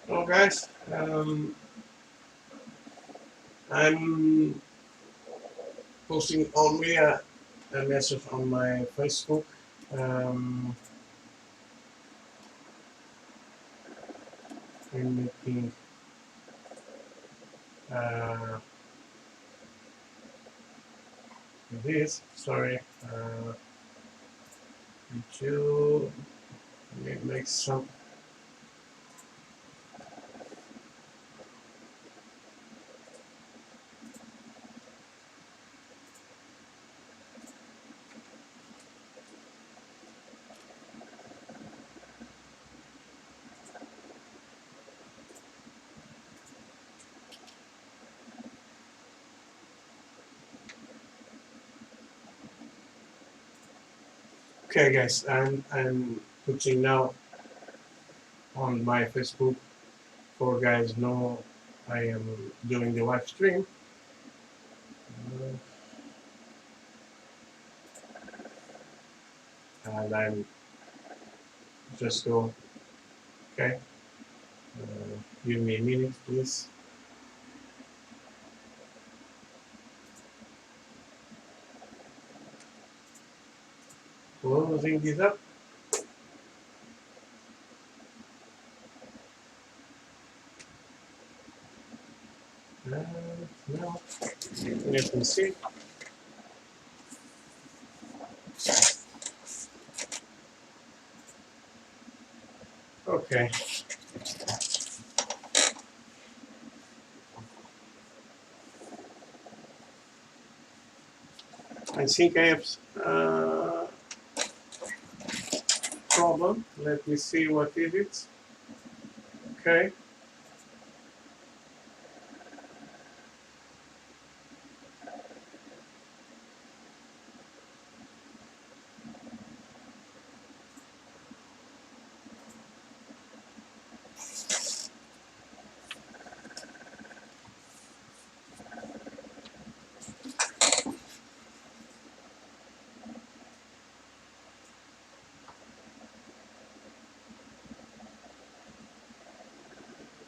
Well, guys, I'm posting only a message on my Facebook. Um, I'm making uh, this. Sorry, to make some. Okay, guys, I'm putting now on my Facebook for guys know I am doing the live stream. And I'm just go. Okay, give me a minute, please. Closing this up. Now, let me see. Okay. I think I have problem. Let me see what is it. Okay.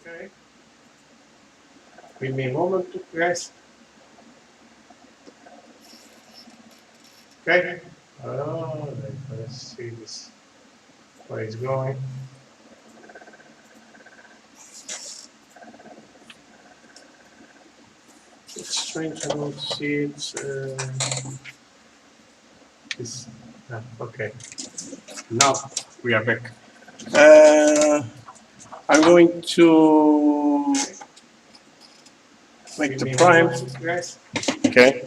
Okay. Give me a moment, guys. Okay. Oh, let's see this. Where it's going. It's strange. I don't see it. Okay. Now we are back. I'm going to make the prime. Okay.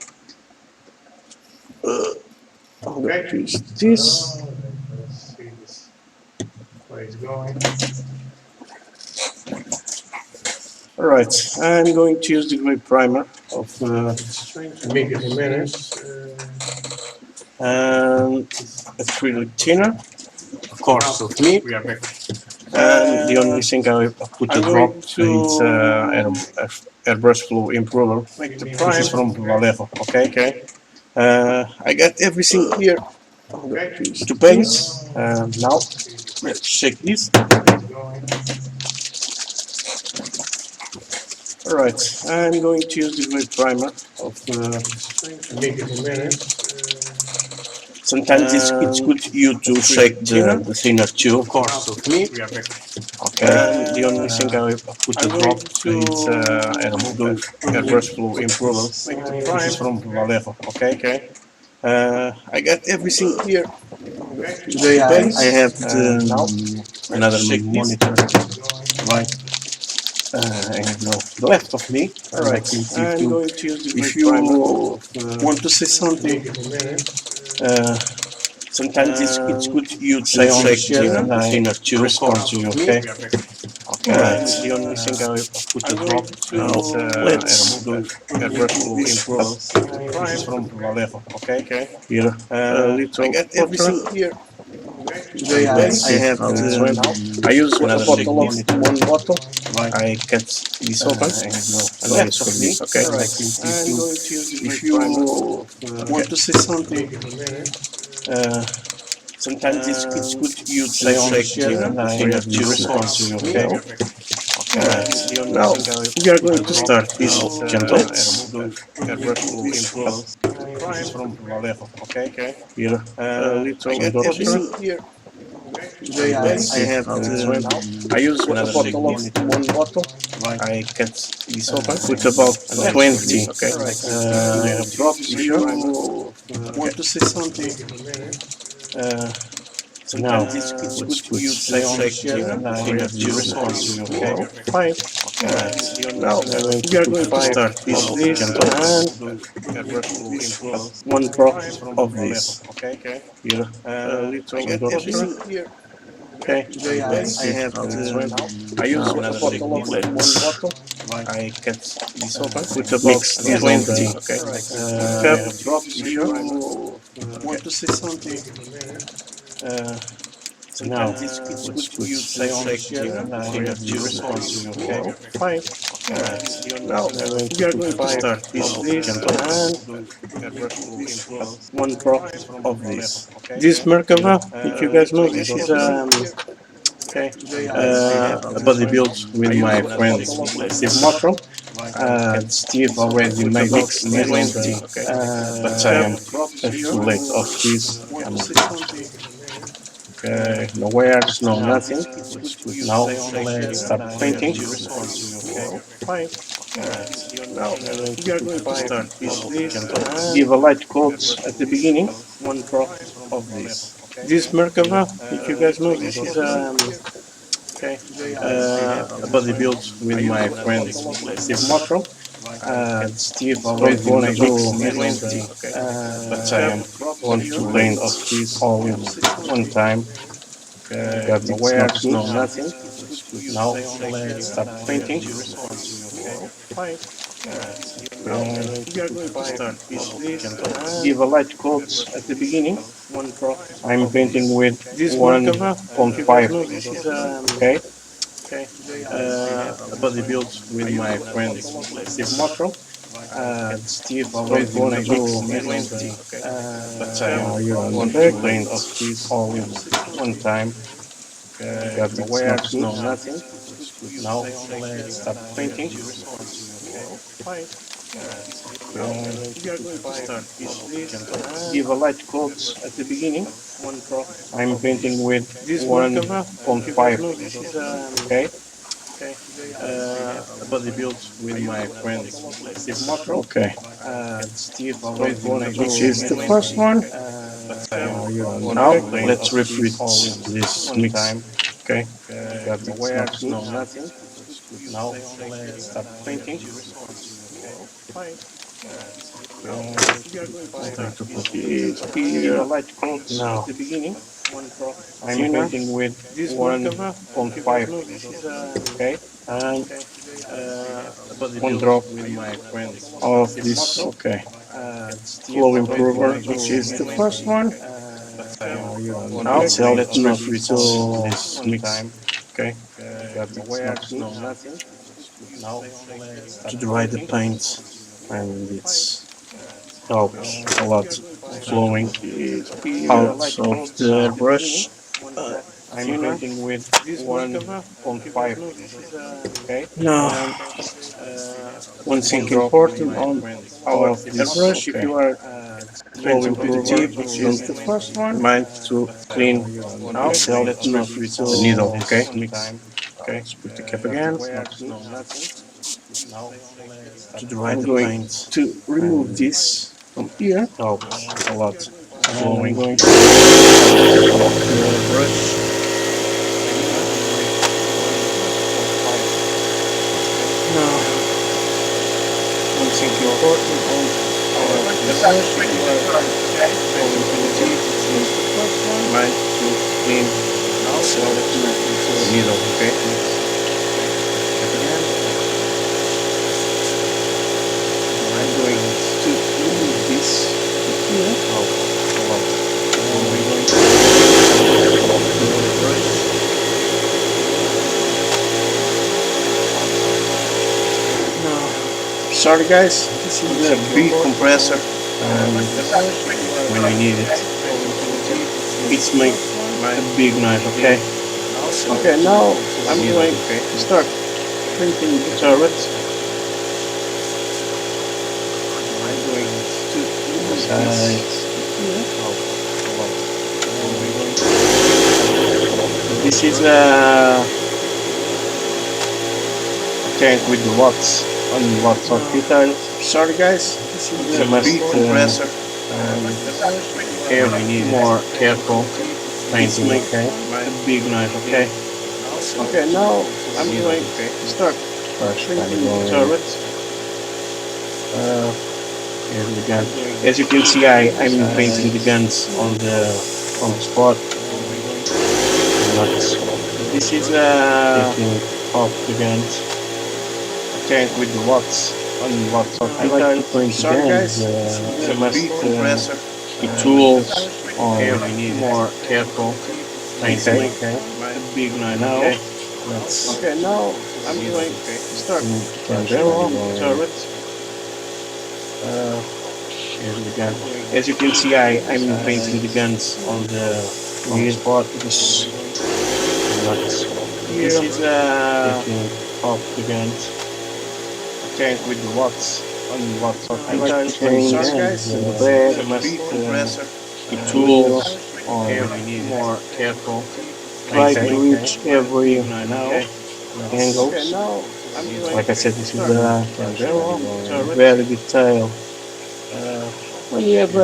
I'm going to use this. Let's see this. Where it's going. Alright, I'm going to use the gray primer of Paintig de Merkava and acrylic thinner, of course, of me. And the only thing I put a drop is airbrush flow improver. This is from Vallejo, okay? I got everything here to paint. Now, let's shake this. Alright, I'm going to use the gray primer of Paintig de Merkava. Sometimes it's good you to shake the thinner too, of course, of me. Okay, the only thing I put a drop is airbrush flow improver. This is from Vallejo, okay? I got everything here. Today I have another monitor right the left of me. Alright, I'm going to use the if you want to say something, Sometimes it's good you to check the thinner tube respond to you, okay? Alright. The only thing I put a drop let's do a brush will improve from Vallejo, okay? Here, a little I got everything here. Today I have I use a bottle of one bottle. I cut this open and lots of this, okay? If you want to say something, sometimes it's good you to check the thinner tube response to you, okay? Now we are going to start this gentle. From Vallejo, okay? Here, a little everything here. Today I have I use a bottle of one bottle. I cut this open, put about 20, okay? Drop if you want to say something. Now, it's good you say the thinner response to you, okay? Fine. Now, we are going to start this and one drop of this. Here, a little everything here. Okay, today I have I use a bottle of one bottle. I cut this open, put about 20, okay? Cup, drop if you want to say something. Now, it's good you say the response to you, okay? Fine. Now, we are going to start this and one drop of this. This Merkava, if you guys know, this is okay, a body build with my friend Steve Mottram. Steve already made it plenty, but I am too late of this. Okay, no wares, no nothing. Now let's start painting. Fine. Now we are going to start this. Give a light coat at the beginning. One drop of this. This Merkava, if you guys know, this is okay, a body build with my friend Steve Mottram. Steve already made it plenty, but I am want to paint all in one time. Got the wares, no nothing. Now let's start painting. Fine. We are going to start this. Give a light coat at the beginning. I'm painting with this 1.5. Okay. A body build with my friend Steve Mottram. Steve already made it plenty, but I want to paint all in one time. Got the wares, no nothing. Now let's start painting. Fine. We are going to start this. Give a light coat at the beginning. I'm painting with this 1.5. Okay. A body build with my friend Steve Mottram. Okay. Steve already made it. This is the first one. Now let's repeat this mix. Okay. Got the wares, no nothing. Now let's start painting. Fine. We are going to start to put it here. Light coat now. At the beginning. I'm painting with 1.5. Okay. And one drop of this. Okay. Flow improver, which is the first one. Now let's repeat this mix. Okay. Got the wares, no nothing. Now to dry the paint, and it's helps a lot flowing out of the brush. I'm painting with 1.5. Okay. Now, one thing important on of this brush, if you are trying to put the tip, which is the first one, mind to clean out the needle. Okay. Okay. Let's put the cap again. I'm going to remove this from here. Helps a lot. Flowing the brush. Now, one thing important on the brush, if you are flowing to the tip, is the first clean. So middle, okay. I'm going to move this here. Sorry guys, this is a big compressor and when I need it, it's make a big noise, okay? Okay, now I'm going to start painting the turret. I'm going to move this is a tank with lots and lots of details. Sorry guys, this is a big compressor and more careful painting, okay? A big knife, okay? Okay, now I'm going to start painting the turret. Here's the gun. As you can see, I'm painting the guns on the spot. This is taking off the guns. Tank with lots and lots of details. I like to paint the guns. I must the tools on more careful painting. Okay. A big knife. Now, okay. Now I'm going to start painting the turret. Here's the gun. As you can see, I'm painting the guns on the spot. This is taking off the guns. Tank with lots and lots of details. Sorry guys, the bag, the tools on more careful. Try to reach every angle. Like I said, this is a very detailed. When you have a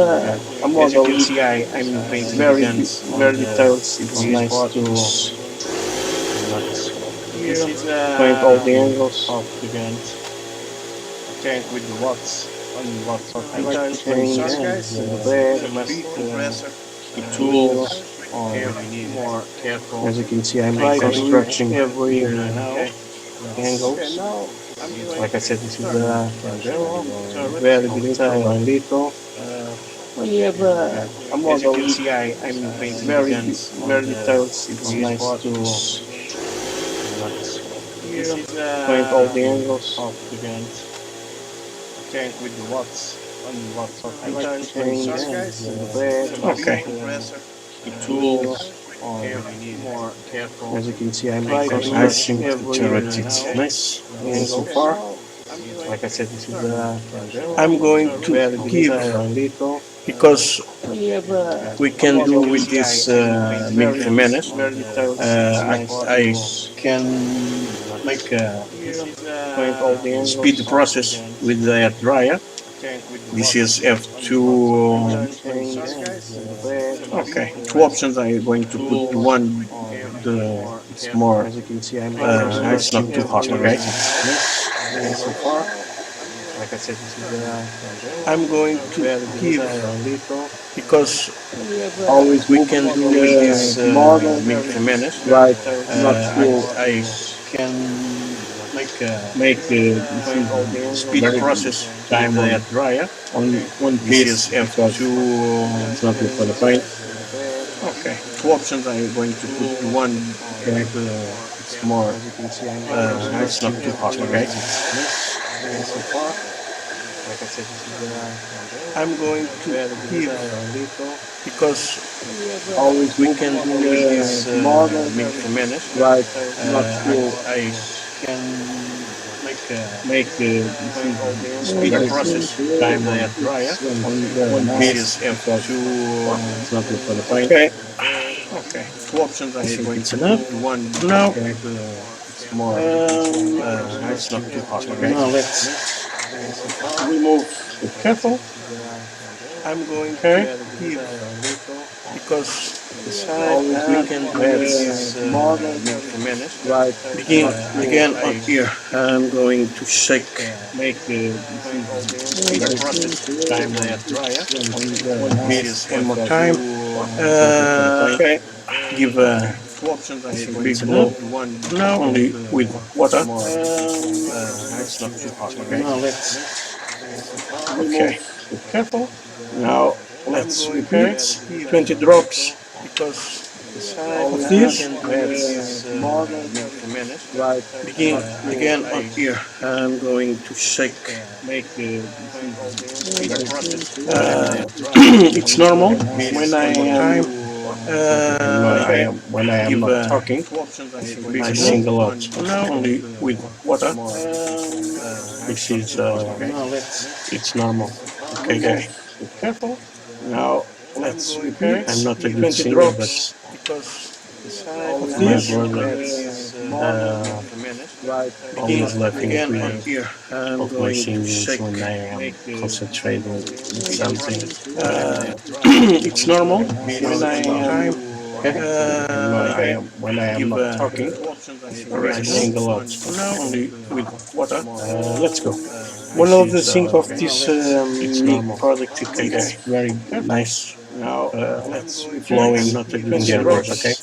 model, as you can see, I'm painting very detailed. It's nice to paint all the angles of the guns. Tank with lots and lots of details. Sorry guys, the bag, the tools on more careful. As you can see, I'm constructing every angle. Like I said, this is a very detailed little. When you have a model, as you can see, I'm painting very detailed. It's nice to paint all the angles of the guns. Tank with lots and lots of details. Okay. The tools on more careful. As you can see, I'm constructing the turret. It's nice and so far. Like I said, this is I'm going to give because we can do with this military minute. I can make speed the process with the air dryer. This is F2. Okay, two options. I'm going to put one. It's more. It's not too hot. Okay. So far, like I said, this is I'm going to give because always we can do this military minute. Right. I can make speed process time the air dryer on one piece F2. It's not good for the paint. Okay, two options. I'm going to put one. Okay, it's more. It's not too hot. Okay. So far, like I said, I'm going to give because always we can do this military minute. Right. I can make speed process time the air dryer on one piece F2. It's not good for the paint. Okay. Okay. Two options. I'm going to put one. No. It's more. It's not too hot. Okay. Now let's remove the kettle. I'm going to give because always we can do this minute. Right. Begin on here. I'm going to shake. Make the process time the air dryer. One more time. Okay. give a big blow. Now only with water. It's not too hot. Now let's okay. Be careful. Now let's repeat 20 drops of this. Begin again on here. I'm going to shake. It's normal when I am when I am not talking. I sing a lot. Now only with water. This is it's normal. Okay, guys, be careful. Now let's repeat. I'm not a good singer, but my brother always laughing at me of my singings when I am concentrating on something. It's normal when I am when I am not talking. I sing a lot. Only with water. Let's go. One of the things of this unique product it's very nice. Now let's flowing, not a good words, okay?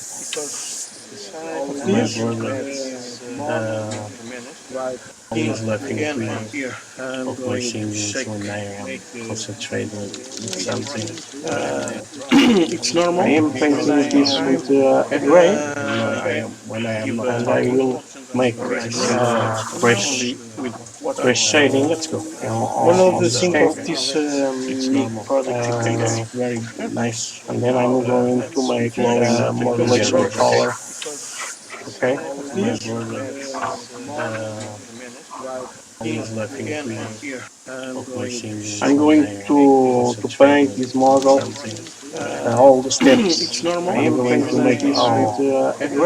My brother always laughing at me of my singings when I am concentrating on something. It's normal. I am painting this with a gray, and I will make fresh shading. Let's go. One of the things of this unique product it's very nice, and then I'm going to make more electric color. Okay. My brother always laughing at me of my singings. I'm going to paint this model all the steps. It's normal. I'm going to make this with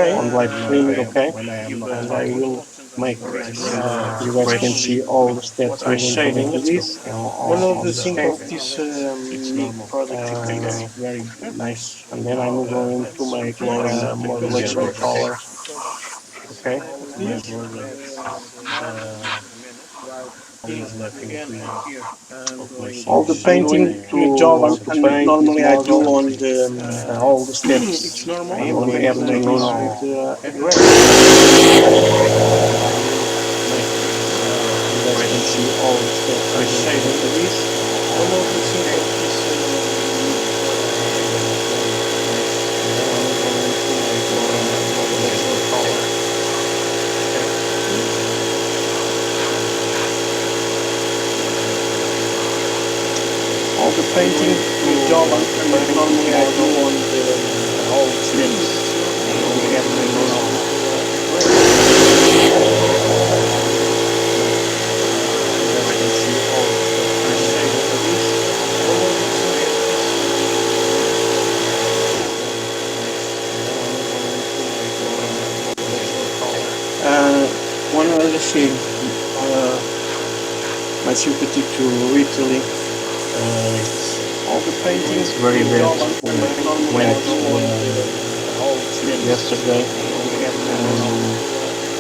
on light framing, okay? And I will make you guys can see all the steps I'm going to make this. One of the things of this unique product is very nice, and then I'm going to make more electric color. Okay. My brother always laughing at me of my singings. All the painting job and normally I do on the all the steps. It's normal. On the afternoon. You guys can see all the steps. I shaded this. One of the things of this all the painting job and normally I do on the all the steps. On the afternoon. One other thing, my sympathy to Italy. All the paintings very bad when it yesterday.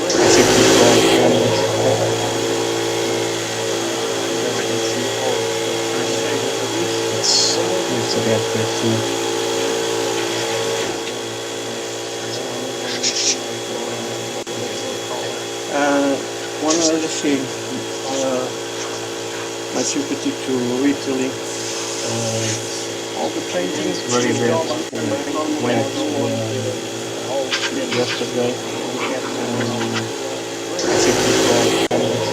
I think it's all cameras. It's a bad person. One other thing, my sympathy to Italy. All the paintings very bad when it yesterday. I think it's all cameras.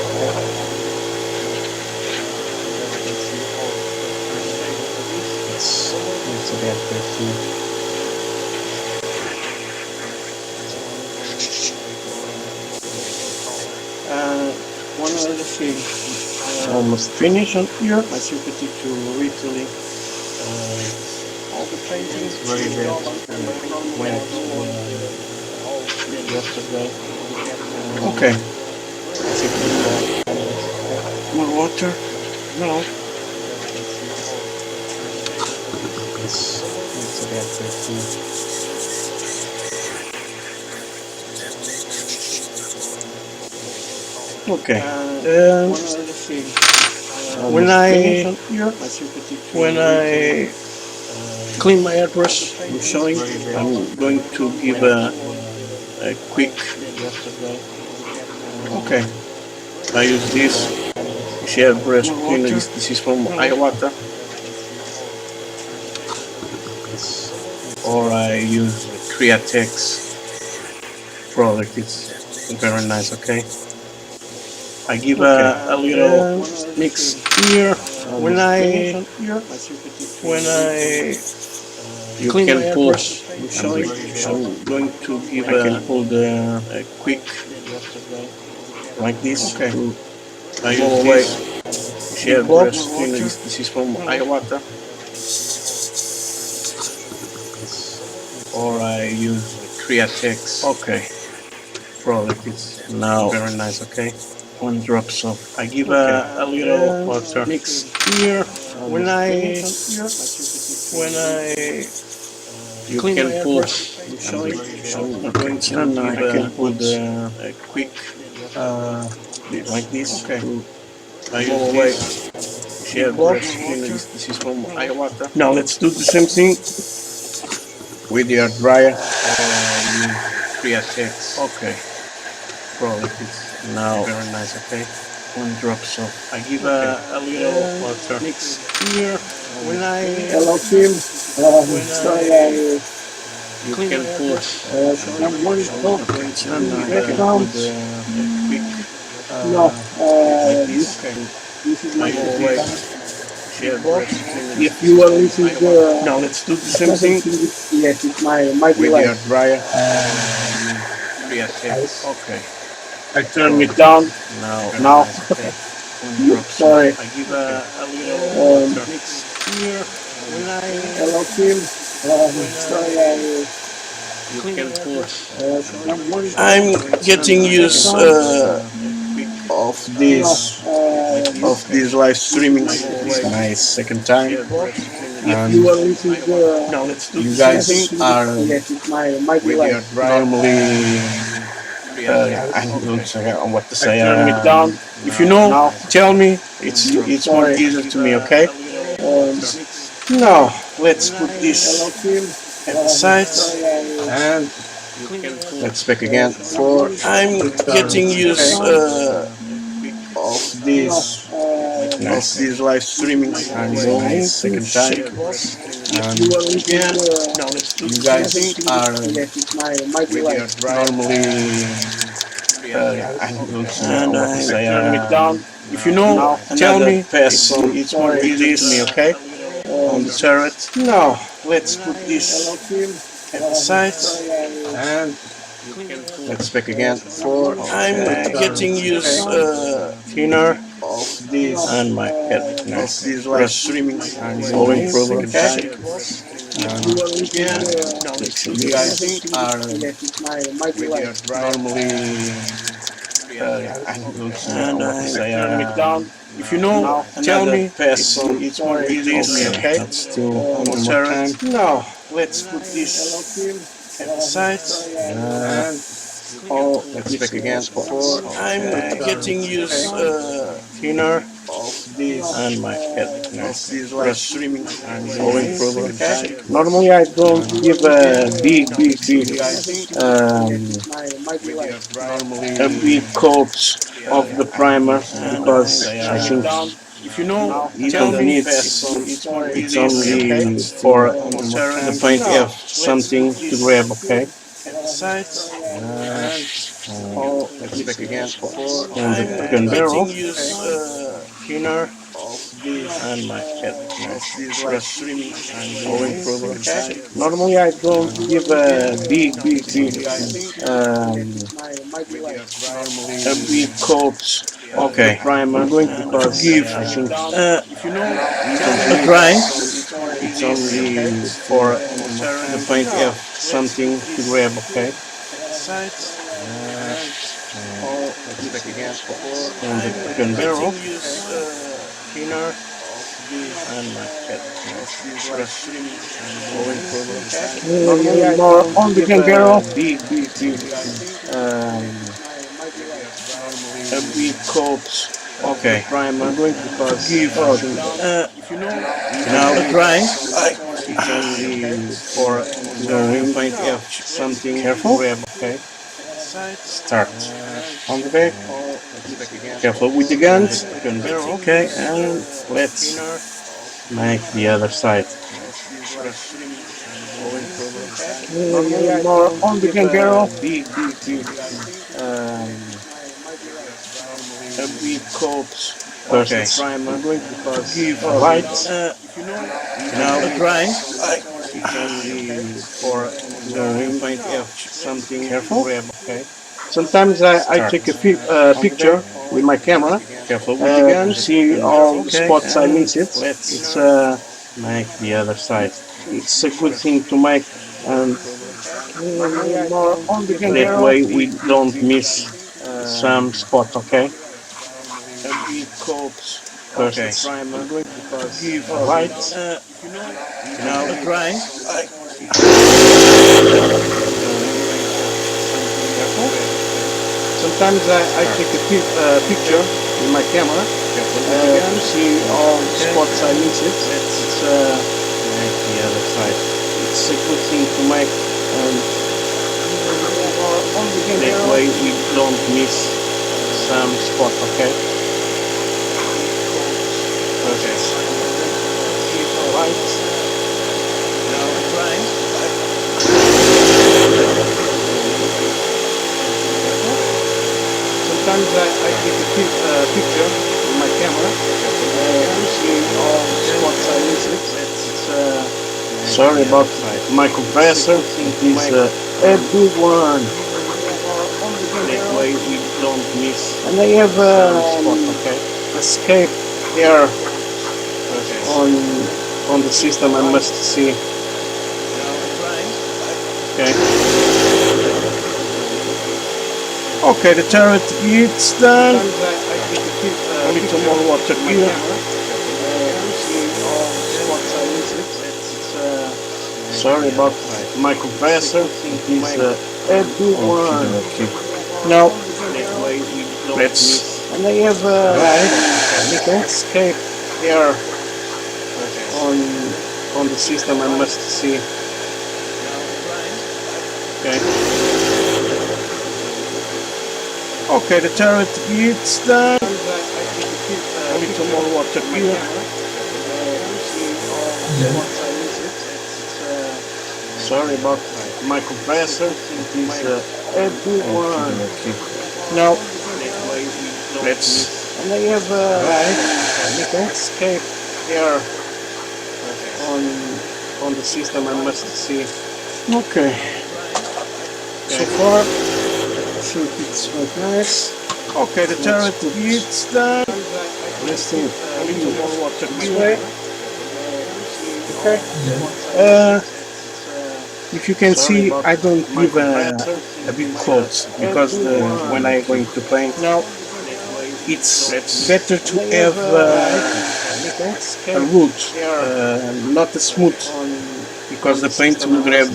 It's a bad person. One other thing, almost finished on here. My sympathy to Italy. All the paintings very bad when it yesterday. Okay. I think it's all more water. No. It's a bad person. Okay. When I clean my airbrush. I'm showing. I'm going to give a quick. Okay. I use this share brush cleaner. This is from Iwata. Or I use Createx product. It's very nice. Okay. I give a little mix here when I you clean can pull. I'm showing. I'm going to give I can pull a quick like this. Okay. I use this share brush cleaner. This is from Iwata. Or I use Createx. Okay. Product. It's now very nice. Okay. 1 drops of. I give a little water mix here when I you clean can pull. I'm showing. I'm going to give I can put a quick like this. Okay. I use this share brush cleaner. This is from Iwata. Now let's do the same thing with your dryer. Createx. Okay. Product. It's now very nice. Okay. 1 drops of. I give a little water mix here when I. Hello, Tim. Sorry, You can pull. I'm one stop. Background. Quick. No, Like this. this is my Share brush. If you are listening to Now let's do the same thing yes, it's my with delay. your dryer. Createx. Okay. I turn it down. Now. Okay. 1 drop. Sorry. I give a little water mix here when I. Hello, Tim. Sorry, You can pull. I'm one I'm getting used of this live streaming. It's my second time, and you are listening to now let's do you the guys same thing are yes, it's my delay. normally. I don't say what to say. Turn it down. If you know, Now. tell me. It's more easier to me. Okay. Now let's put Hello, this Tim. at the side and let's back again. For I'm getting used of this live streaming. And it's my second time. And yeah, now let's do You guys are yes, it's my delay. normally. I don't know what to say. Turn it down. If you know, tell me. It's more Sorry. easier to me. Okay. On the turret. Now let's put this Hello, Tim. at the side and let's back again. For I'm getting used thinner of this and my head of this live streaming and all improving. Okay. Yeah, you guys are Yes, it's my delay. normally. I don't know what to say. Turn it down. If you know, tell me. It's more easier to me. Okay. That's still On the one more time. turret. Now let's put Hello, this Tim. at the side and let's back again. For I'm getting used thinner of this and my head of this live streaming and all improving. Okay. Normally I don't give a My delay. a big coat of the primer because I think If you know, you tell don't me. need it's only for the paint have something to grab. Okay. Sides let's back again. And the gun barrel thinner and my head of this streaming and all improving. Okay. Normally I don't give a a big coat of the primer. I'm going to give I think If you know, a dry. It's only for the paint have something to grab. Okay. Sides let's back again. And the gun barrel thinner and my head of streaming and all improving. Okay. Normally I more don't on the give gun barrel. a big coat of the primer. I'm going to give If you know, now a dry. It's only for going paint have something careful. Grab, okay. Start on the back. Careful with the guns. Okay, and let's make the other side. More on the gun barrel. Big, a big coat. First Okay. primer. I'm going to give Oh, light. Now dry. It's only for going paint have something careful. Grab, okay. Sometimes I take a picture with my camera. Careful with the gun. See all the spots I miss it. Let's make the other side. It's a good thing to make, and more on the gun that way we don't miss some spot. Okay. A big coat. First Okay. primer. I'm going to give light. Now dry. Sometimes I take a picture with my camera to see all the spots I miss it. It's make the other side. It's a good thing to make, and that way we don't miss some spot. Okay. Light. Now dry. Sometimes I take a picture with my camera to see all the spots I miss it. It's sorry about my compressor. It is a big one. That way we don't miss. And I have escape air on the system. I must see. Okay. Okay, the turret is done. A little more water here. Sorry about my compressor. It is a big one. Now, let's. And I have escape air on the system. I must see. Okay. Okay, the turret is done. A little more water here. Sorry about my compressor. It is a big one. Now, let's. And I have escape air on the system. I must see. Okay. So far, I think it's quite nice. Okay, the turret is done. Let's see. A little more water this way. Okay. If you can see, I don't give a big coat because when I'm going to paint now, it's better to have a root, not a smooth, because the paint will grab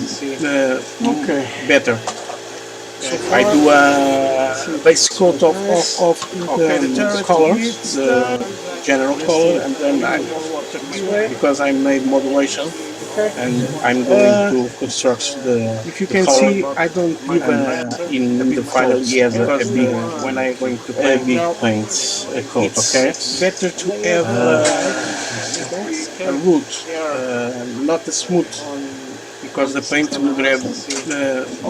better. I do a base coat of the color, the general color, and then because I made modulation, and I'm going to construct the. If you can see, I don't give in the final years a big when I'm going to paint big paint coat. Okay, better to have a root, not a smooth, because the paint will grab.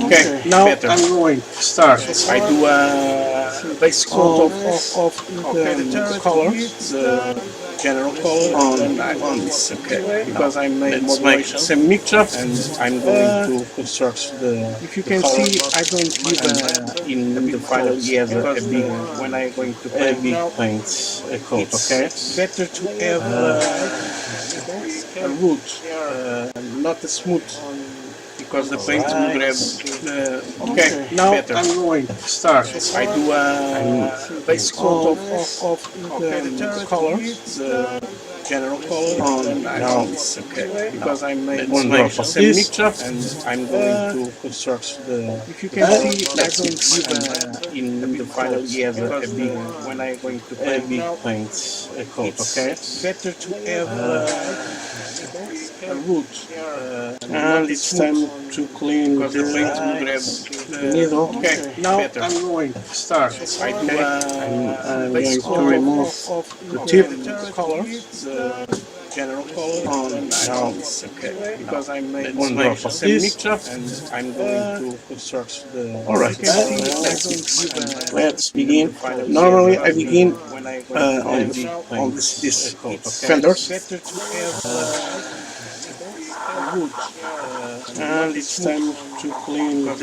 Okay, now better. I'm going to start. I do a base coat of the color, the general color, and I'm on this. Okay, because I made modulation, same mixture, and I'm going to construct the. If you can see, I don't give in the final years a big when I'm going to paint big paint coat. Okay, better to have a root, not a smooth, because the paint will grab. Okay, now better. I'm going to start. I do a base coat of the color, the general color, and I'm on this. Okay, because I made modulation, same mixture, and I'm going to construct the. If you can see, I don't give in the final years a big when I'm going to paint big paint coat. Okay, better to have wood. And it's time to clean the needle. Okay, now I'm going to start. I'm going Base to remove the tip colors, the general colors, on and now because I made one drop of some this, mixture, and I'm going to construct the. All right, you can see I don't give a let's begin. final Normally, shape I begin when I going to on this coat. Okay, fenders, better to have wood. and it's time to clean the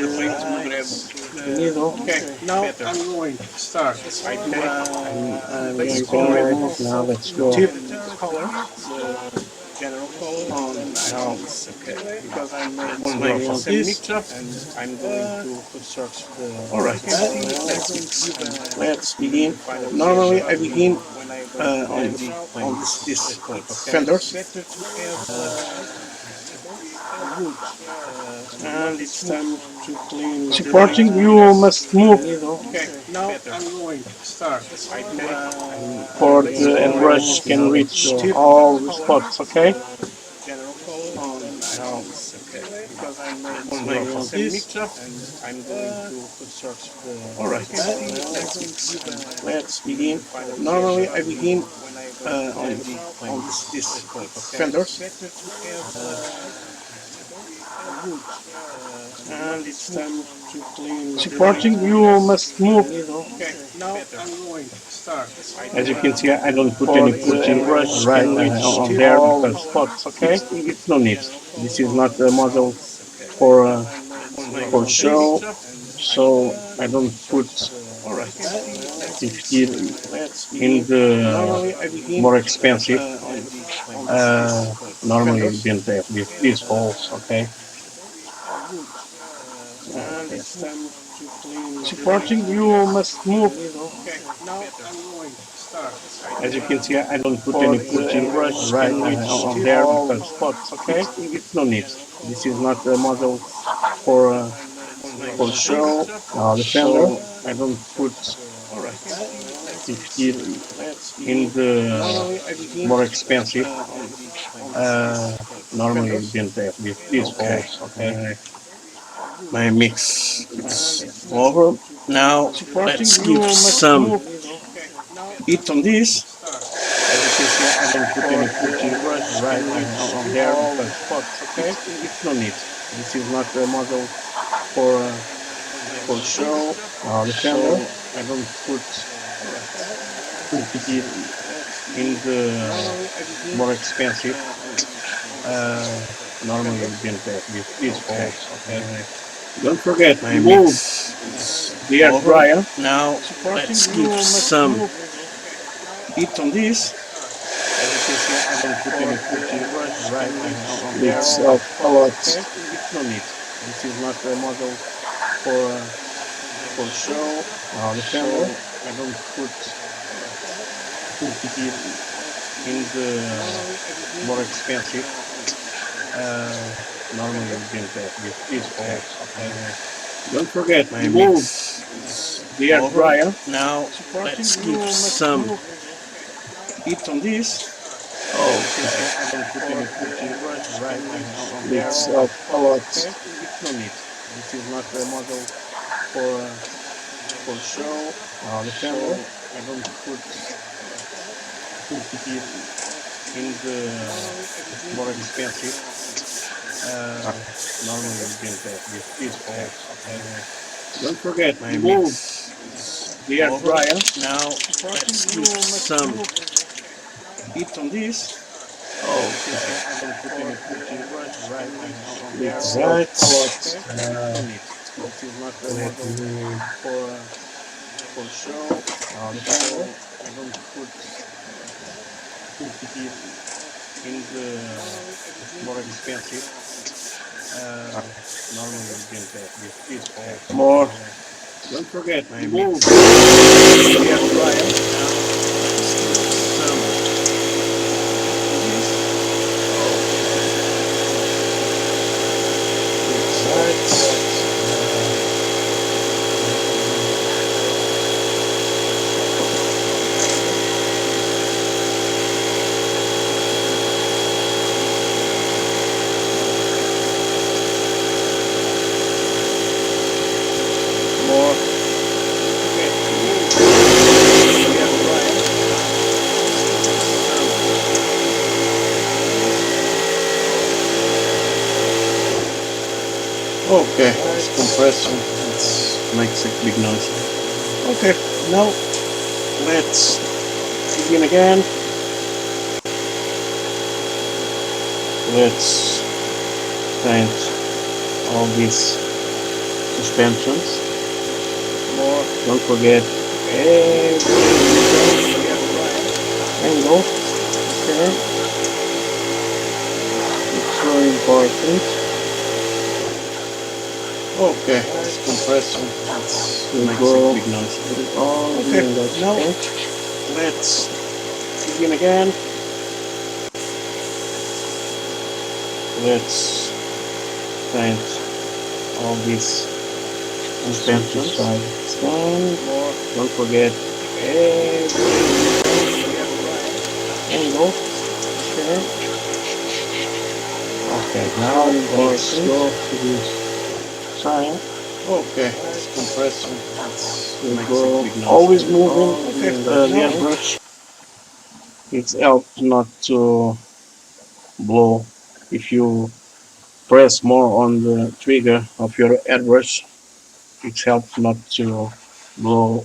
needle. Okay, now I'm going to start. I'm Base going to color, remove now. Let's go. tip color, general color, On and now because I made one drop of some this, mixture, and I'm going to construct the. All right, you can see I don't give a let's begin. final Normally, shape I begin when I going on this coat. Okay, fenders, better to have wood. and it's time to clean Supporting, the you must move. needle. Okay, now I'm going to start. Cord Base and color, brush can reach tip all the color, spots. Okay. general color, On and now because I made one drop of some this, mixture, and I'm going to construct the. All you right, can see I don't give a let's begin. final Normally, I shape begin when I on this coat. Okay, fenders, better to have wood. and it's time to clean Supporting, the you must move. needle. Okay, now I'm going to start. As you can see, I don't put Cord any and putty brush right can reach on tip there all the because spots. Okay, it's no need. This is not a model for show, so I don't put all right 50 in normally I the begin more expensive. on Normally fenders. didn't have these holes. Okay, Wood. and it's time to clean Supporting, the you must move. needle. Okay, now I'm going to start. As you can see, I don't put any Cord putty and brush right can reach on tip there all the because spots. Okay, it's no need. This is not a model for show. The fender, so I don't put all right 50 in the normally I begin more expensive. on Normally fenders. didn't have these Okay, holes. Okay, my mix is over. Now supporting, let's you give must some move. Okay, now heat on this. As you can see, I don't put any cord putty and brush right can reach on tip there all the because spots. Okay, it's no need. This is not a model for show. The fender, so I don't put putty in the normally I begin more expensive. Normally fenders. didn't have these Okay, holes. Okay, don't forget my my move mix is the air over. dryer. Now Supporting, let's you give must some move. heat on this. As you can see, I don't put any Cord putty and brush right can reach on tip there all the because spots. Okay, it's no need. This is not a model for show. The fender, so I don't put putty in the normally I begin more expensive. Normally fenders. didn't have these Okay, holes. Okay, don't forget my move mix is the air over. dryer. Now Supporting, let's you give must some move. heat on this. As you can see, I don't put any Cord putty and brush right can reach on tip there all because the spots. Okay, it's no need. This is not a model for show. The fender, so I don't put putty in the normally I begin more expensive. Normally fenders. didn't have these Okay, holes. Okay, don't forget my move mix is the air over. dryer. Now Supporting, let's you give must some move. heat on this. As you can see, I don't put any Cord putty and brush right can reach on there tip because all the it's spots. Okay, no need. This is not a model for show. The so fender, I don't put putty in the normally I begin more expensive. Normally didn't have these holes. more Okay. Don't forget my move mix the air dryer. Now some Okay, it's compressing. It makes a big noise. Okay, now let's begin again. Let's paint all these suspensions. More, don't forget every angle. Okay, it's very important. Okay, it's compressing. It makes a big noise. Okay, now let's begin again. Let's paint all these suspensions. More, don't forget every angle. Okay. Okay, now let's go to this side. Okay, it's compressing. It go always moving. Okay, the airbrush. It helps not to blow. If you press more on the trigger of your airbrush, it helps not to blow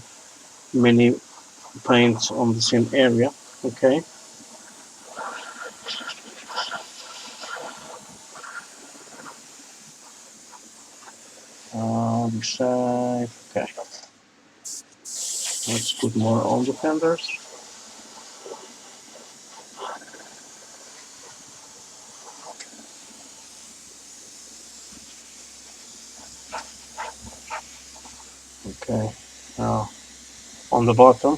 many paints on the same area. Okay. This side. Okay. Let's put more on the fenders. Okay. Now on the bottom.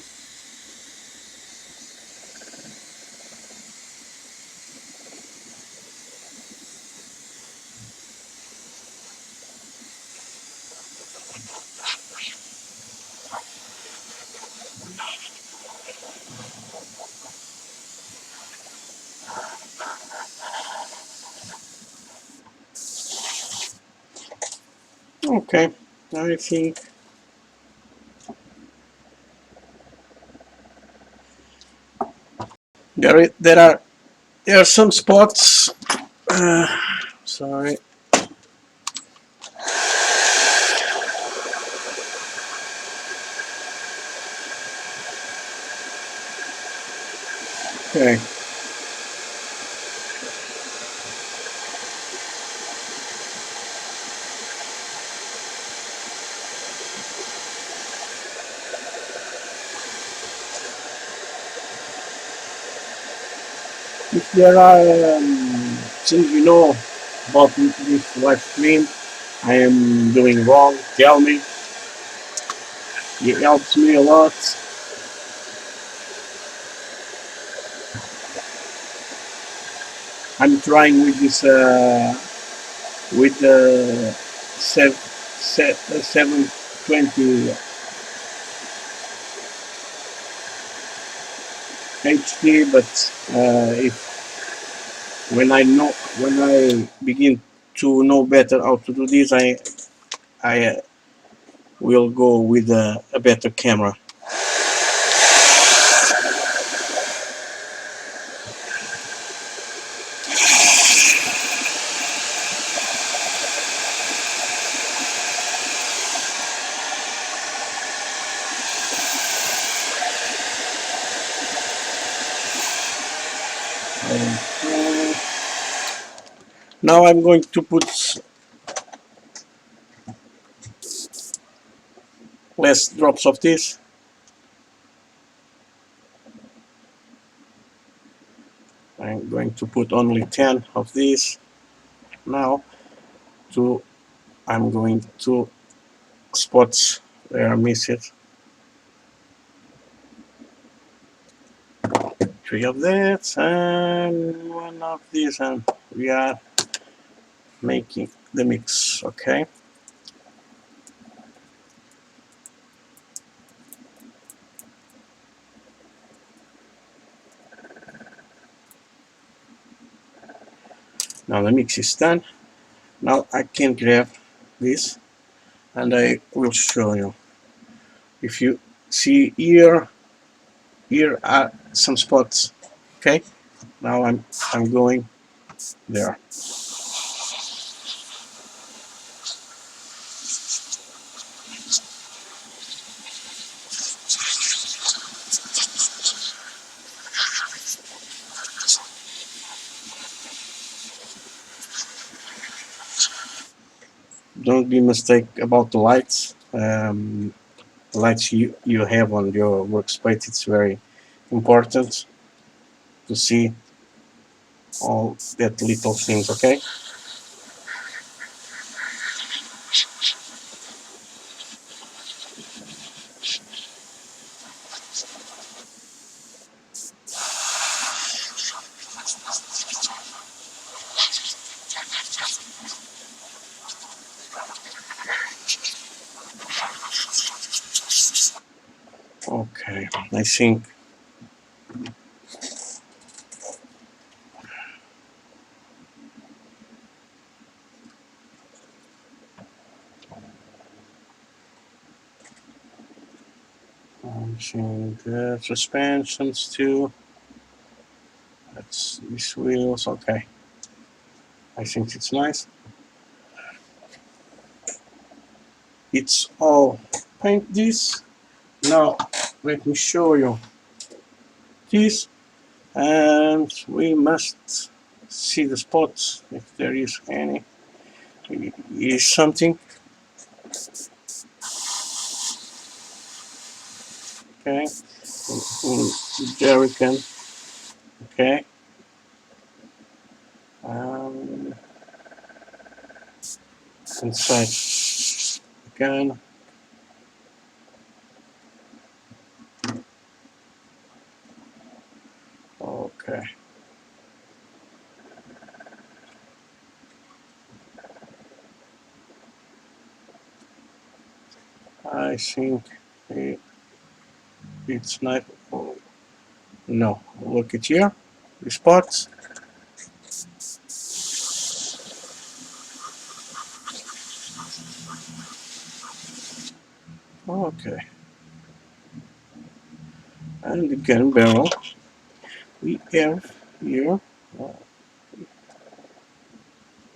Okay. I think there are some spots. Sorry. Okay. If there are things you know about this live stream I am doing wrong, tell me. It helps me a lot. I'm trying with this with the 720 HD, but if when I begin to know better how to do this, I will go with a better camera. Now I'm going to put less drops of this. I'm going to put only 10 of these. Now I'm going to spots where I miss it. 3 of that and 1 of these, and we are making the mix. Okay. Now the mix is done. Now I can grab this and I will show you. If you see here are some spots. Okay. Now I'm going there. don't be mistake about the lights. Lights you have on your workspace, it's very important to see all that little things, okay? Okay, I think changing the suspensions too. That's these wheels, okay. I think it's nice. It's all paint this. Now let me show you this, and we must see the spots if there is any. Is something okay? Jerry can okay. Um, inside again. Okay. I think it's not. Oh, no, look at here. The spots. Okay. And the gun barrel we have here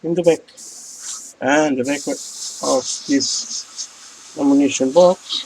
in the back. And the back of this ammunition box.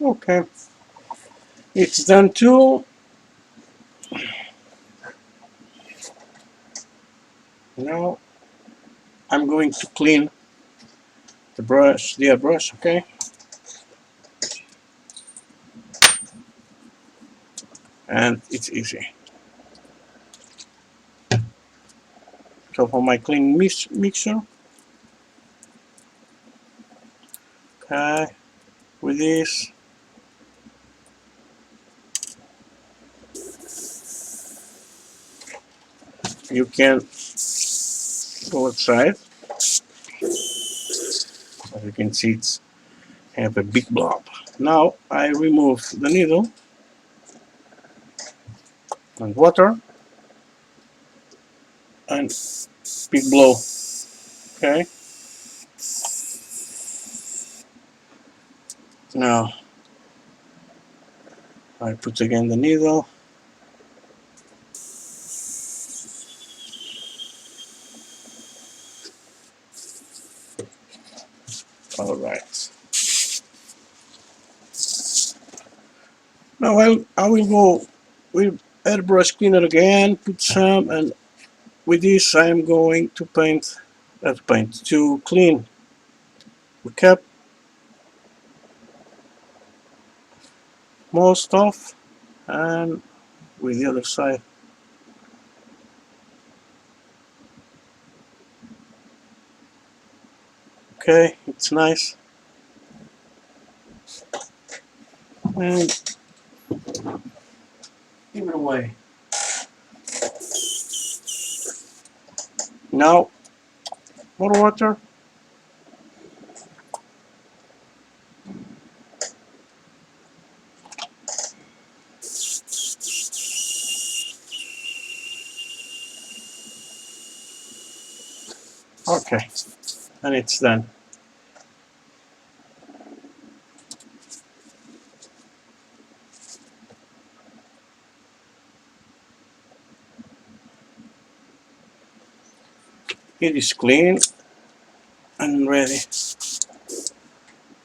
Okay. It's done too. Now I'm going to clean the airbrush, okay? And it's easy. So for my clean mixture, okay, with this, you can go outside. As you can see, it's have a big blob. Now I remove the needle and water and big blow. Okay. Now I put again the needle. All right. Now I will go with airbrush cleaner again. Put some, and with this I am going to paint to clean the cap most off, and with the other side. Okay, it's nice. And give it away. Now, more water. Okay, and it's done. It is clean and ready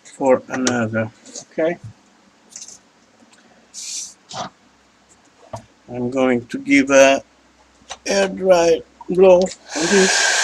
for another. Okay, I'm going to give a air dry blow on this.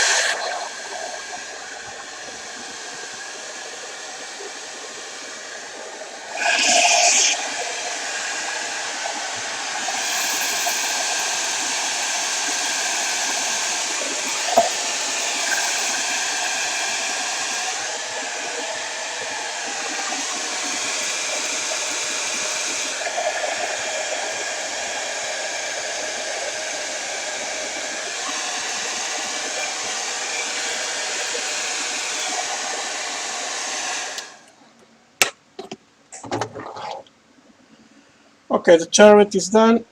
Okay, the turret is done.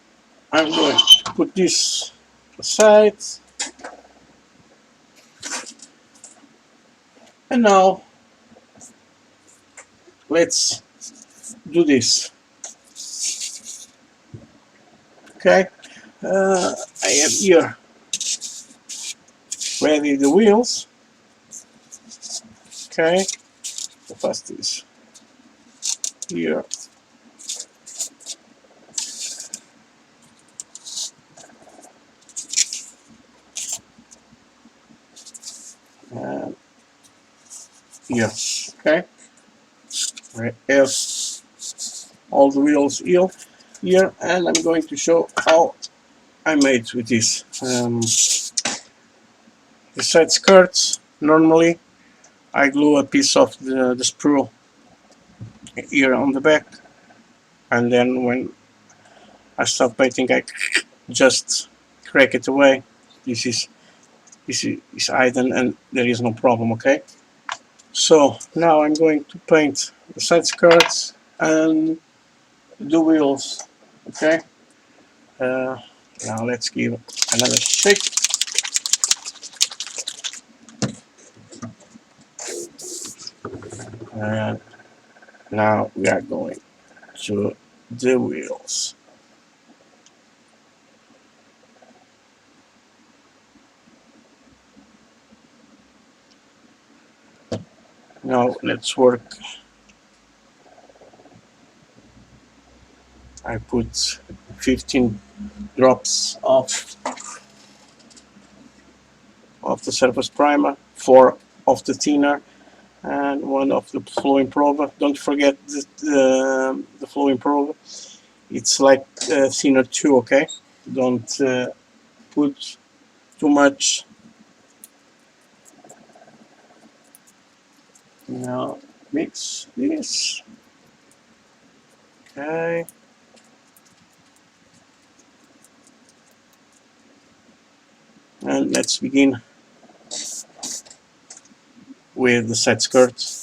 I'm going to put this aside. And now, let's do this. Okay, I have here ready the wheels. Okay, the first is here. And here. Okay, I have all the wheels here, and I'm going to show how I made with this. The side skirts, normally I glue a piece of the sprue here on the back, and then when I start painting I just crack it away. This is hidden and there is no problem. Okay, so now I'm going to paint the side skirts and the wheels. Okay, now let's give another shake. And now we are going to the wheels. Now let's work. I put 15 drops of the surface primer, 4 of the thinner, and 1 of the flow improver. Don't forget the flow improver. It's like thinner too. Okay, don't put too much. Now mix this. Okay. And let's begin with the side skirt.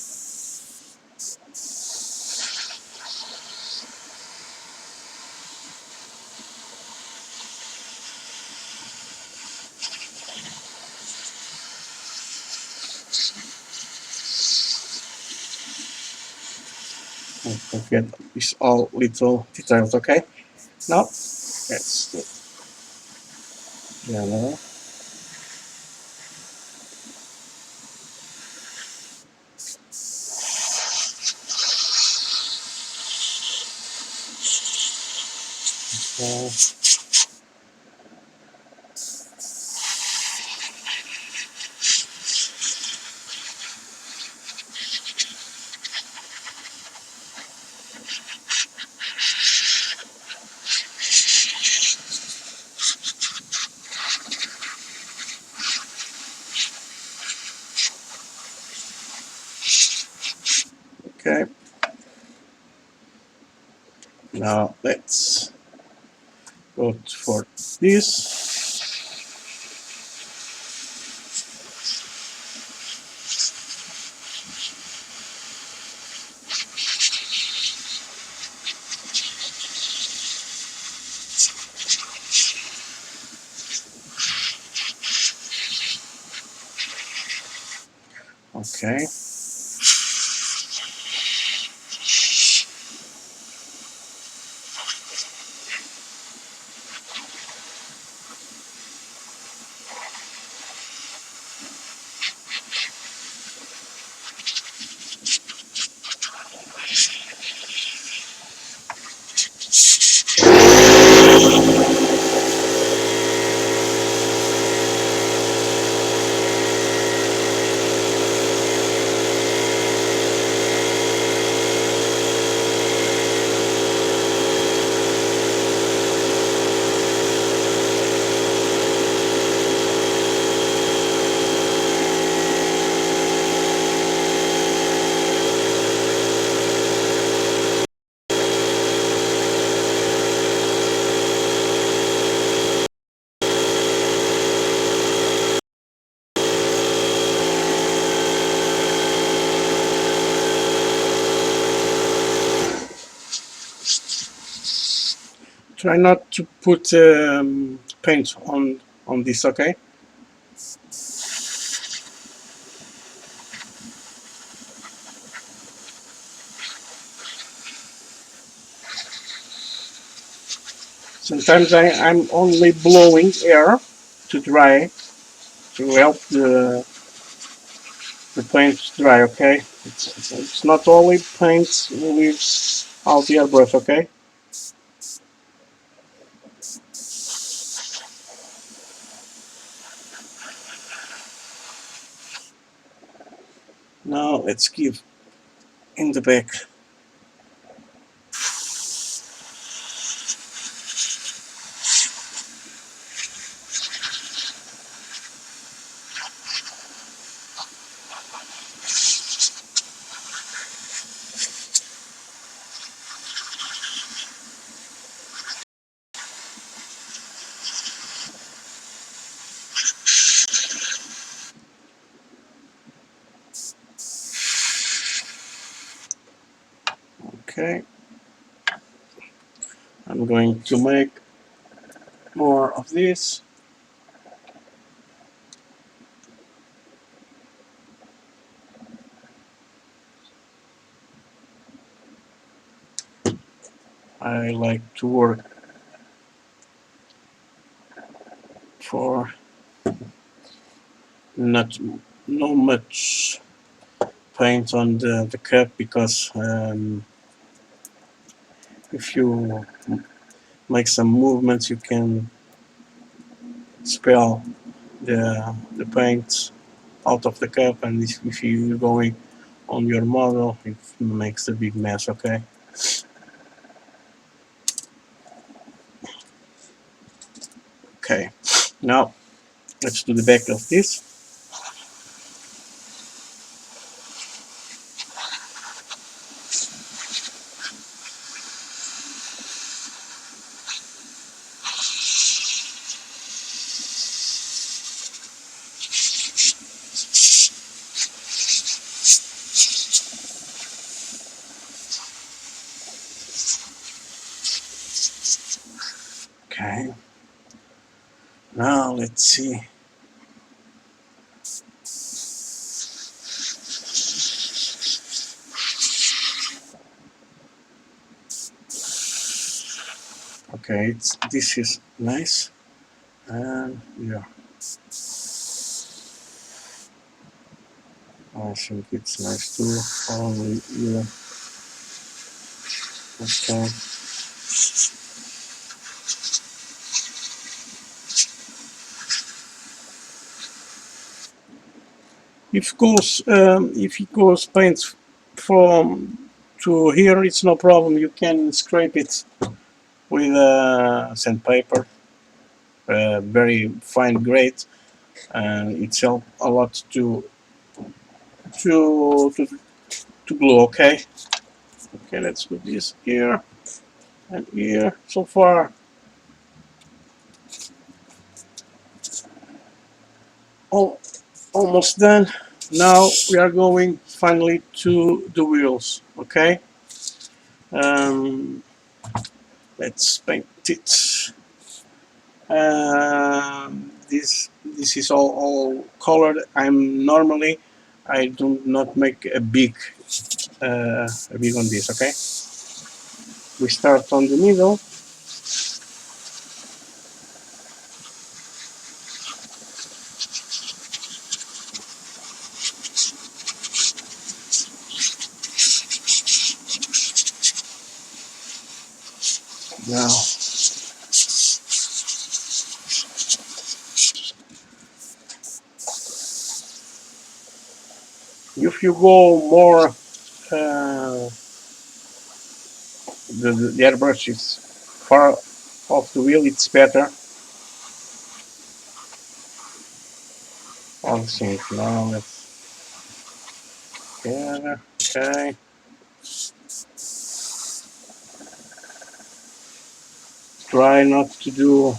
Don't forget these all little details. Okay. Now let's do yellow. Okay. Now let's Go for this. Okay. Try not to put paint on this, okay? Sometimes I'm only blowing air to dry, to help the paint dry, okay? It's not only paint without the airbrush, okay? Now let's give in the back. Okay. I'm going to make more of this. I like to work for not much paint on the cup, because if you make some movements you can spill the paint out of the cup, and if you're going on your model it makes a big mess, okay? Okay, now let's do the back of this. Okay, now let's see. Okay, this is nice, and yeah, I think it's nice too. Only yeah. Okay. If it goes paint from to here, it's no problem. You can scrape it with sandpaper, very fine grade, and it's help a lot to to to glue. Okay. Okay, let's put this here and here. So far, Oh, almost done. Now we are going finally to the wheels. Okay. Um, let's paint it. This is all colored. I do not make a big on this. Okay. We start on the middle. Now, if you go more, the airbrush is far off the wheel, it's better. All the same. Now let's together. Okay. Try not to do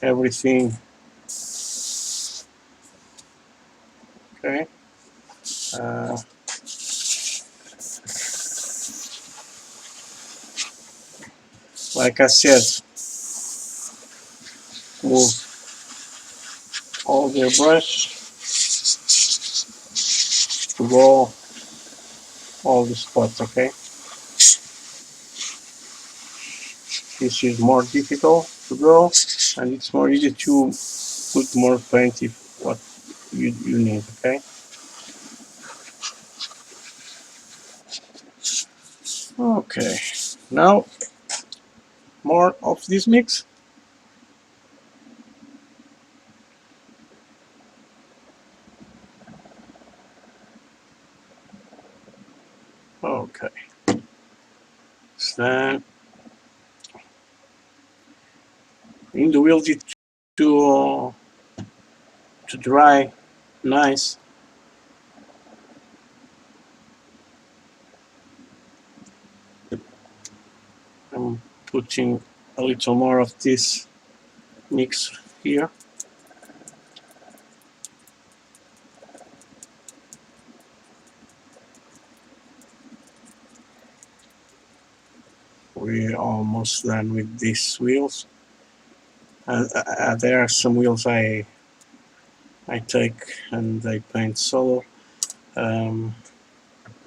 everything. Okay. Uh, like I said, move all the brush to go all the spots. Okay. This is more difficult to go, and it's more easy to put more paint if what you need. Okay. Okay. Now more of this mix. Okay. So then in the wheels it to dry nice. I'm putting a little more of this mix here. We're almost done with these wheels. There are some wheels I take and I paint solo um,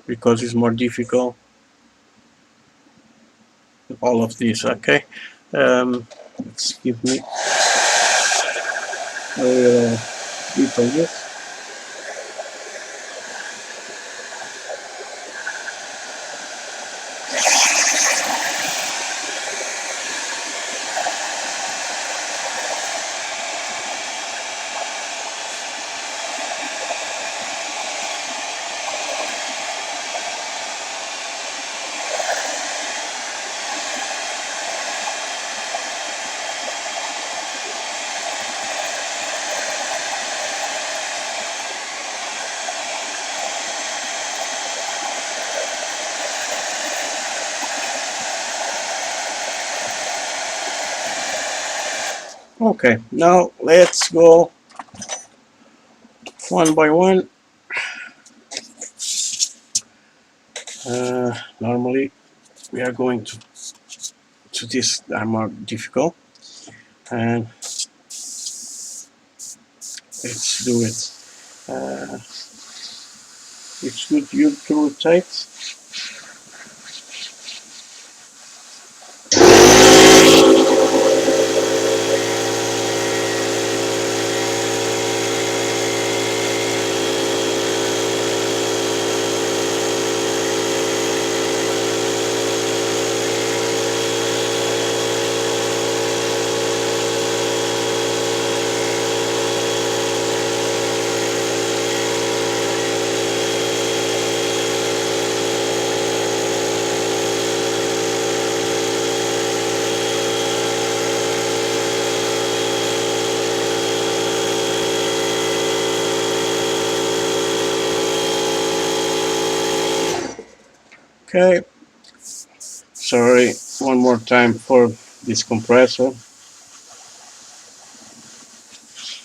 because it's more difficult. All of these, okay. Let's give me a little bit of this. Okay, now let's go one by one. Normally we are going to this that are more difficult, and let's do it. Uh, it's good you to rotate. Okay, sorry, one more time for this compressor.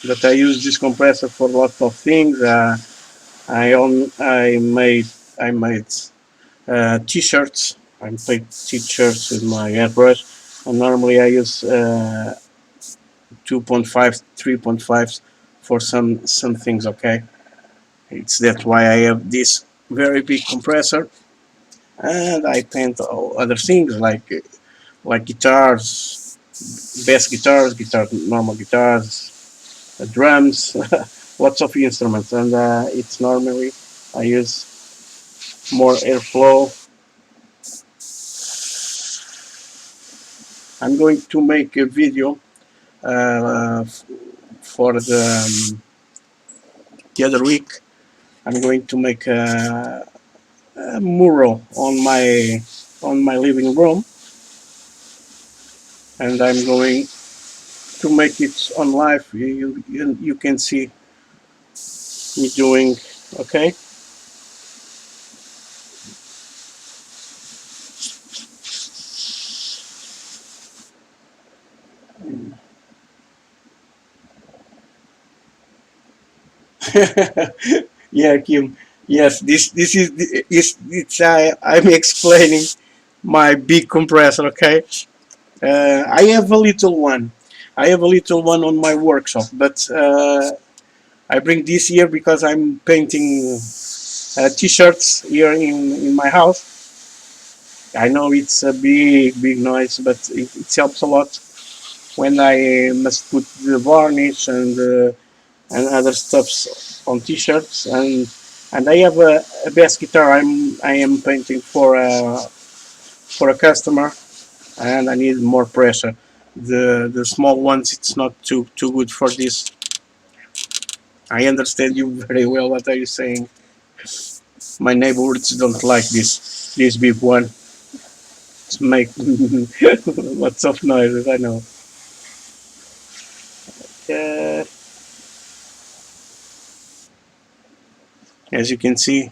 But I use this compressor for lots of things. I made t-shirts. I paint t-shirts with my airbrush, and normally I use 2.5, 3.5 for some things. Okay, it's that's why I have this very big compressor, and I paint all other things like guitars, bass guitars, normal guitars, drums, lots of instruments, and it's normally I use more airflow. I'm going to make a video for the other week. I'm going to make a mural on my living room, and I'm going to make it on live. You can see me doing. Okay. Yeah, Kim. Yes, this is it's I'm explaining my big compressor. Okay. I have a little one. I have a little one on my workshop, but I bring this here because I'm painting t-shirts here in my house. I know it's a big noise, but it helps a lot when I must put the varnish and other stuffs on t-shirts, and I have a bass guitar I am painting for a customer, and I need more pressure. The small ones, it's not too good for this. I understand you very well. What are you saying? My neighbors don't like this big one. It's make lots of noises. I know. Uh, as you can see,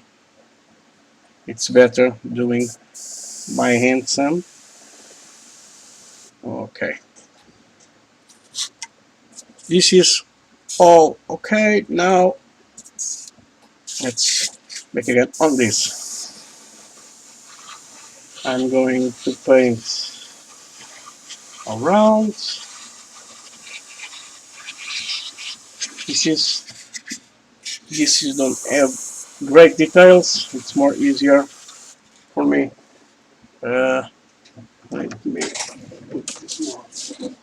it's better doing by hand some. Okay, this is all okay. Now let's make again on this. I'm going to paint around. This is this is don't have great details. It's more easier for me. Uh, Let me put this more aside.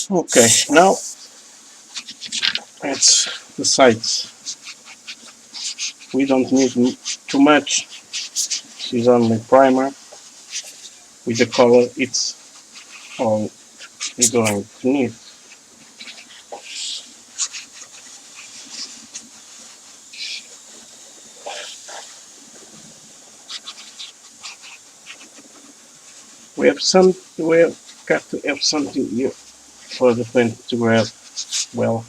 Okay, now that's the sides. We don't need too much. This is only primer. With the color, it's all we're going to need. We have some. We have got to have something here for the pen to grab well.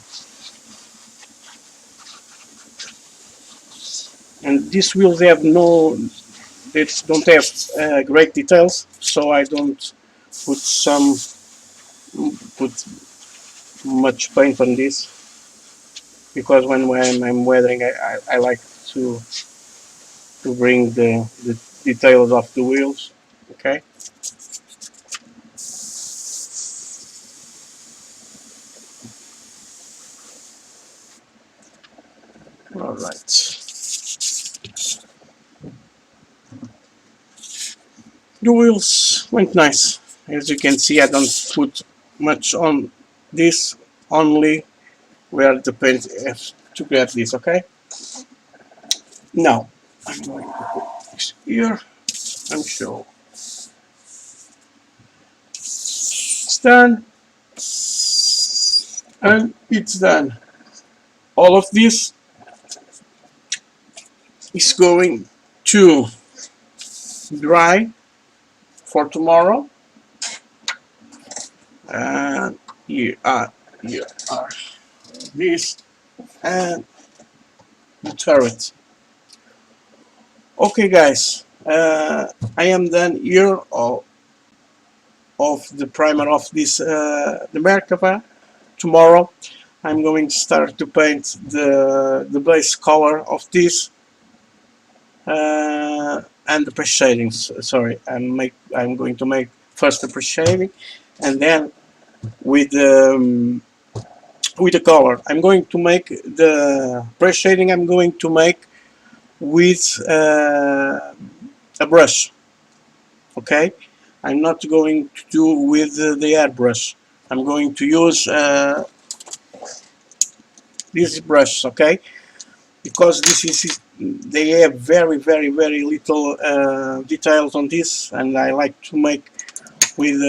And these wheels have no. They don't have great details, so I don't put some put much paint on this because when I'm weathering, I like to bring the details of the wheels. Okay. All right. The wheels went nice. As you can see, I don't put much on this, only where the paint has to get this. Okay. Now I'm going to put this here and show. It's done, and it's done. All of this is going to dry for tomorrow. And here are this and the turret. Okay, guys, I am done here of the primer of this the Merkava. Tomorrow I'm going to start to paint the base color of this and the pre shadings. Sorry, I'm going to make first the pre shading and then with with the color. I'm going to make the pre shading. I'm going to make with a brush. Okay, I'm not going to do with the airbrush. I'm going to use this brush. Okay, because this is they have very little details on this, and I like to make with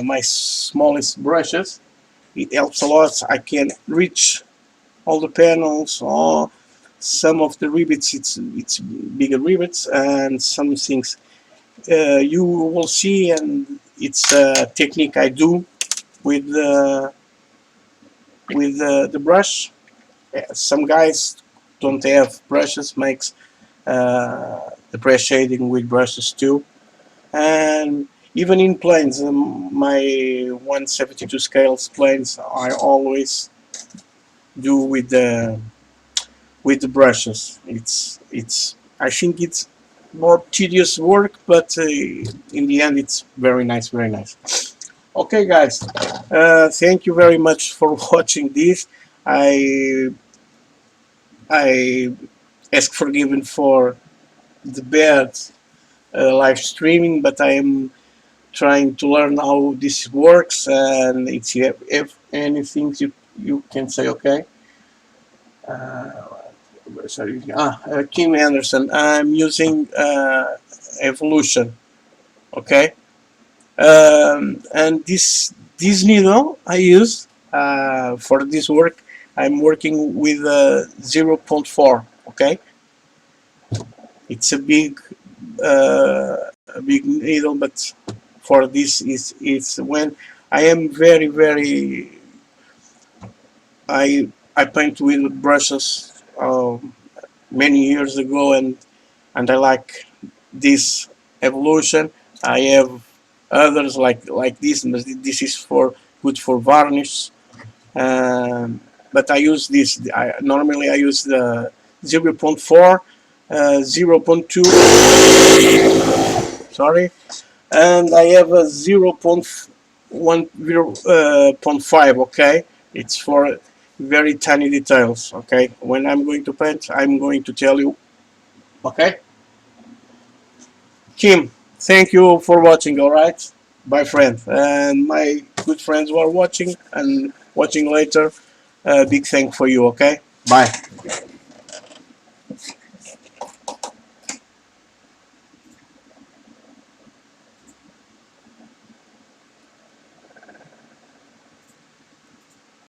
my smallest brushes. It helps a lot. I can reach all the panels or some of the rivets. It's bigger rivets and some things you will see, and it's a technique I do with the brush. Some guys don't have brushes, makes the press shading with brushes too. And even in planes, my 172 scales planes, I always do with the brushes. It's I think it's more tedious work, but in the end, it's very nice, very nice. Okay, guys, thank you very much for watching this. I I ask forgiven for the bad live streaming, but I am trying to learn how this works, and if anything you can say, okay. Sorry, Kim Anderson. I'm using Evolution, okay. And this needle I use for this work. I'm working with 0.4, okay. It's uh, a big needle, but for this is when I am very I paint with brushes many years ago, and I like this evolution. I have others like this, but this is for good for varnish. Um, but I use this. Normally I use the 0.4, 0.2. Sorry, and I have a 0.1, 0.5. Okay, it's for very tiny details. Okay, when I'm going to paint, I'm going to tell you. Okay, Kim, thank you for watching. All right, bye, friend, and my good friends who are watching and watching later. Big thank for you. Okay, bye.